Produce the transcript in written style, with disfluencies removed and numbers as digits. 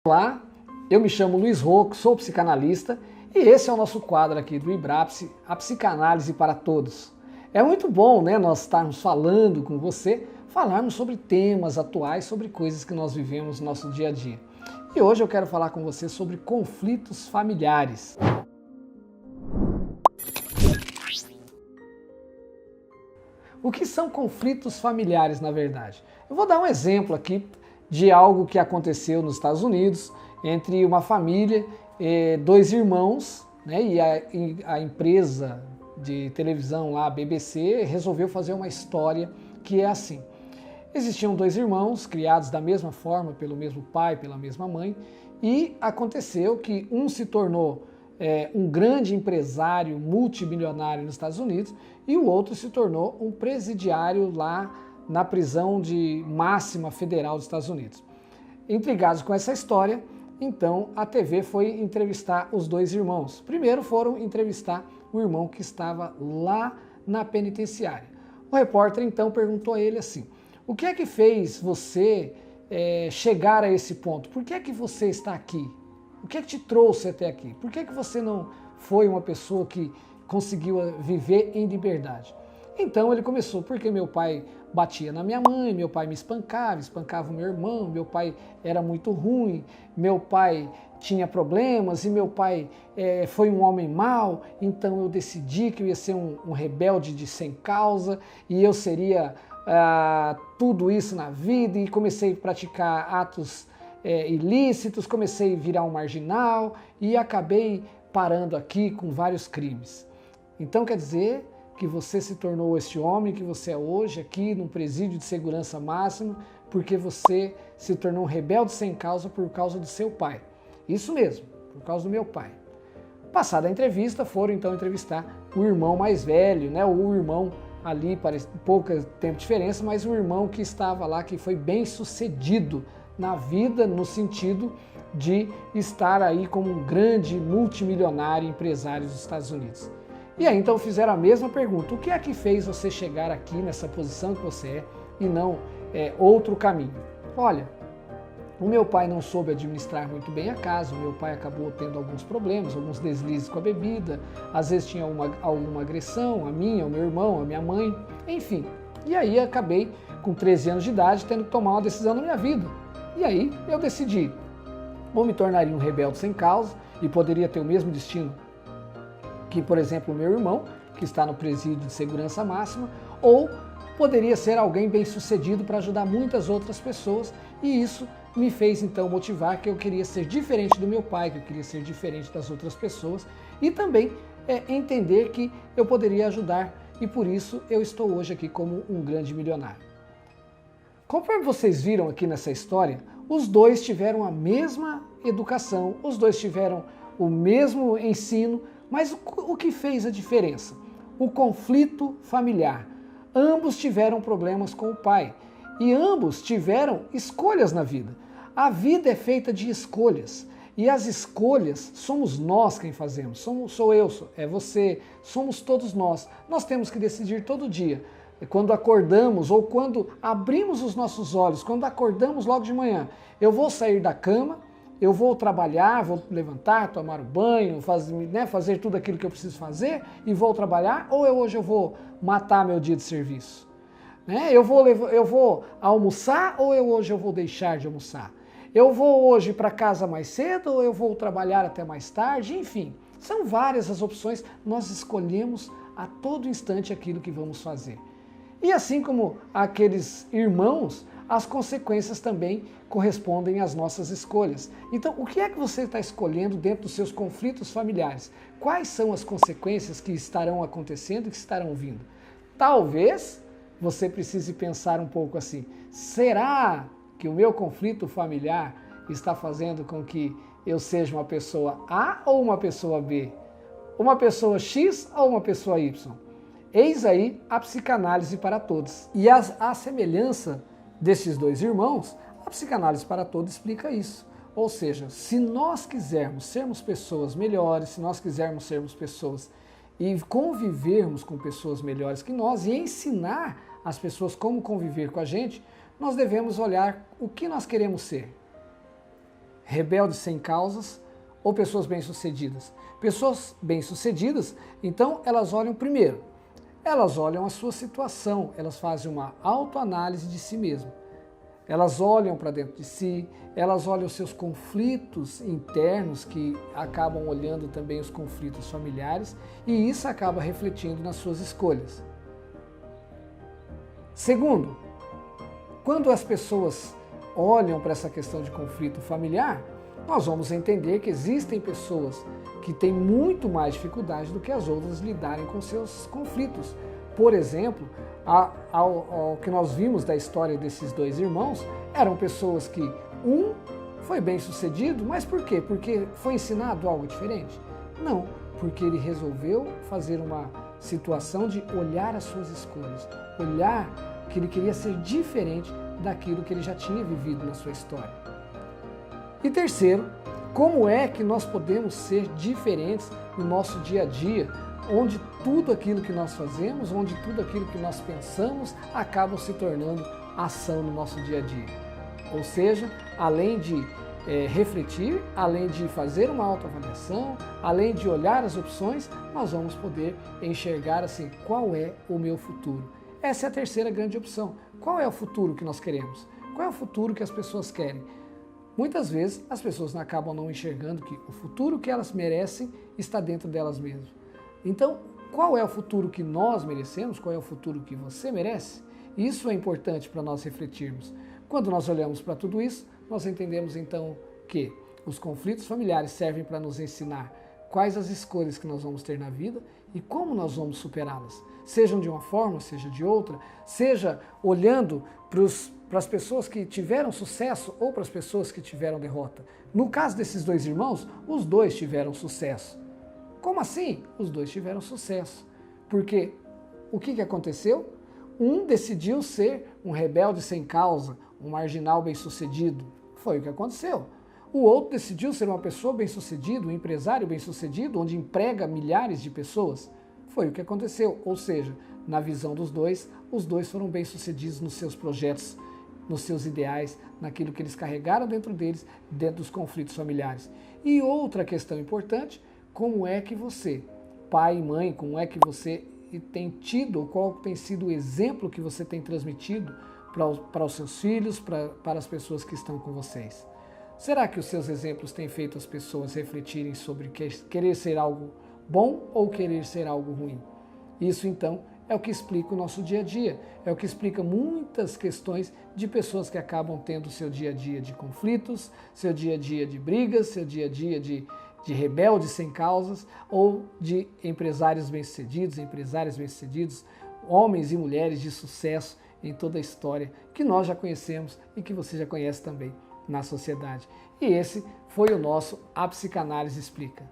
Olá, eu me chamo Luiz Rocco, sou psicanalista e esse é o nosso quadro aqui do IBRAPSE, a psicanálise para todos. É muito bom, né, nós estarmos falando com você, falarmos sobre temas atuais, sobre coisas que nós vivemos no nosso dia a dia. E hoje eu quero falar com você sobre conflitos familiares. O que são conflitos familiares, na verdade? Eu vou dar um exemplo aqui de algo que aconteceu nos Estados Unidos entre uma família, dois irmãos, né, e a empresa de televisão lá, a BBC, resolveu fazer uma história que é assim. Existiam dois irmãos, criados da mesma forma, pelo mesmo pai, pela mesma mãe, e aconteceu que um se tornou um grande empresário multimilionário nos Estados Unidos e o outro se tornou um presidiário lá na prisão de máxima federal dos Estados Unidos. Intrigados com essa história, então a TV foi entrevistar os dois irmãos. Primeiro foram entrevistar o irmão que estava lá na penitenciária. O repórter então perguntou a ele assim: o que é que fez você chegar a esse ponto? Por que é que você está aqui? O que é que te trouxe até aqui? Por que é que você não foi uma pessoa que conseguiu viver em liberdade? Então ele começou, porque meu pai batia na minha mãe, meu pai me espancava, espancava o meu irmão, meu pai era muito ruim, meu pai tinha problemas e meu pai foi um homem mau, então eu decidi que eu ia ser um rebelde de sem causa e eu seria tudo isso na vida e comecei a praticar atos ilícitos, comecei a virar um marginal e acabei parando aqui com vários crimes. Então quer dizer que você se tornou esse homem que você é hoje aqui num presídio de segurança máxima porque você se tornou um rebelde sem causa por causa do seu pai. Isso mesmo, por causa do meu pai. Passada a entrevista, foram então entrevistar o irmão mais velho, né? O irmão ali, parece pouco tempo de diferença, mas o irmão que estava lá, que foi bem sucedido na vida, no sentido de estar aí como um grande multimilionário empresário dos Estados Unidos. E aí então fizeram a mesma pergunta: o que é que fez você chegar aqui nessa posição que você é e não outro caminho? Olha, o meu pai não soube administrar muito bem a casa, o meu pai acabou tendo alguns problemas, alguns deslizes com a bebida, às vezes tinha alguma agressão, a minha, o meu irmão, a minha mãe, enfim. E aí acabei, com 13 anos de idade, tendo que tomar uma decisão na minha vida. E aí eu decidi, ou me tornaria um rebelde sem causa e poderia ter o mesmo destino que, por exemplo, o meu irmão, que está no presídio de segurança máxima, ou poderia ser alguém bem-sucedido para ajudar muitas outras pessoas, e isso me fez então motivar que eu queria ser diferente do meu pai, que eu queria ser diferente das outras pessoas, e também entender que eu poderia ajudar, e por isso eu estou hoje aqui como um grande milionário. Conforme vocês viram aqui nessa história, os dois tiveram a mesma educação, os dois tiveram o mesmo ensino, mas o que fez a diferença? O conflito familiar. Ambos tiveram problemas com o pai e ambos tiveram escolhas na vida. A vida é feita de escolhas e as escolhas somos nós quem fazemos. Sou eu, é você, somos todos nós. Nós temos que decidir todo dia. Quando acordamos ou quando abrimos os nossos olhos, quando acordamos logo de manhã, eu vou sair da cama, eu vou trabalhar, vou levantar, tomar um banho, fazer tudo aquilo que eu preciso fazer e vou trabalhar, ou hoje eu vou matar meu dia de serviço? Eu vou almoçar ou hoje eu vou deixar de almoçar? Eu vou hoje para casa mais cedo ou eu vou trabalhar até mais tarde? Enfim, são várias as opções, nós escolhemos a todo instante aquilo que vamos fazer. E assim como aqueles irmãos, as consequências também correspondem às nossas escolhas. Então, o que é que você está escolhendo dentro dos seus conflitos familiares? Quais são as consequências que estarão acontecendo e que estarão vindo? Talvez você precise pensar um pouco assim: será que o meu conflito familiar está fazendo com que eu seja uma pessoa A ou uma pessoa B? Uma pessoa X ou uma pessoa Y? Eis aí a psicanálise para todos. E a semelhança desses dois irmãos, a psicanálise para todos explica isso. Ou seja, se nós quisermos sermos pessoas melhores, se nós quisermos sermos pessoas e convivermos com pessoas melhores que nós e ensinar as pessoas como conviver com a gente, nós devemos olhar o que nós queremos ser. rebeldes sem causas ou pessoas bem-sucedidas? Pessoas bem-sucedidas, então elas olham primeiro, elas olham a sua situação, elas fazem uma autoanálise de si mesmas. Elas olham para dentro de si, elas olham os seus conflitos internos, que acabam olhando também os conflitos familiares, e isso acaba refletindo nas suas escolhas. Segundo, quando as pessoas olham para essa questão de conflito familiar, nós vamos entender que existem pessoas que têm muito mais dificuldade do que as outras lidarem com seus conflitos. Por exemplo, ao que nós vimos da história desses dois irmãos, eram pessoas que um foi bem sucedido, mas por quê? Porque foi ensinado algo diferente? Não, porque ele resolveu fazer uma situação de olhar as suas escolhas, olhar que ele queria ser diferente daquilo que ele já tinha vivido na sua história. E terceiro, como é que nós podemos ser diferentes no nosso dia a dia, onde tudo aquilo que nós fazemos, onde tudo aquilo que nós pensamos acaba se tornando ação no nosso dia a dia. Ou seja, além de refletir, além de fazer uma autoavaliação, além de olhar as opções, nós vamos poder enxergar assim, qual é o meu futuro. Essa é a terceira grande opção. Qual é o futuro que nós queremos? Qual é o futuro que as pessoas querem? Muitas vezes as pessoas acabam não enxergando que o futuro que elas merecem está dentro delas mesmas. Então, qual é o futuro que nós merecemos? Qual é o futuro que você merece? Isso é importante para nós refletirmos. Quando nós olhamos para tudo isso, nós entendemos então que os conflitos familiares servem para nos ensinar quais as escolhas que nós vamos ter na vida e como nós vamos superá-las. Sejam de uma forma, seja de outra, seja olhando para as pessoas que tiveram sucesso ou para as pessoas que tiveram derrota. No caso desses dois irmãos, os dois tiveram sucesso. Como assim? Os dois tiveram sucesso. Porque o que aconteceu? Um decidiu ser um rebelde sem causa, um marginal bem-sucedido. Foi o que aconteceu. O outro decidiu ser uma pessoa bem-sucedida, um empresário bem-sucedido, onde emprega milhares de pessoas. Foi o que aconteceu. Ou seja, na visão dos dois, os dois foram bem-sucedidos nos seus projetos, nos seus ideais, naquilo que eles carregaram dentro deles, dentro dos conflitos familiares. E outra questão importante, como é que você, pai e mãe, como é que você tem tido, qual tem sido o exemplo que você tem transmitido para os seus filhos, para as pessoas que estão com vocês? Será que os seus exemplos têm feito as pessoas refletirem sobre querer ser algo bom ou querer ser algo ruim? Isso, então, é o que explica o nosso dia a dia, é o que explica muitas questões de pessoas que acabam tendo seu dia a dia de conflitos, seu dia a dia de brigas, seu dia a dia de rebeldes sem causas ou de empresários bem-sucedidos, homens e mulheres de sucesso em toda a história que nós já conhecemos e que você já conhece também na sociedade. E esse foi o nosso A Psicanálise Explica.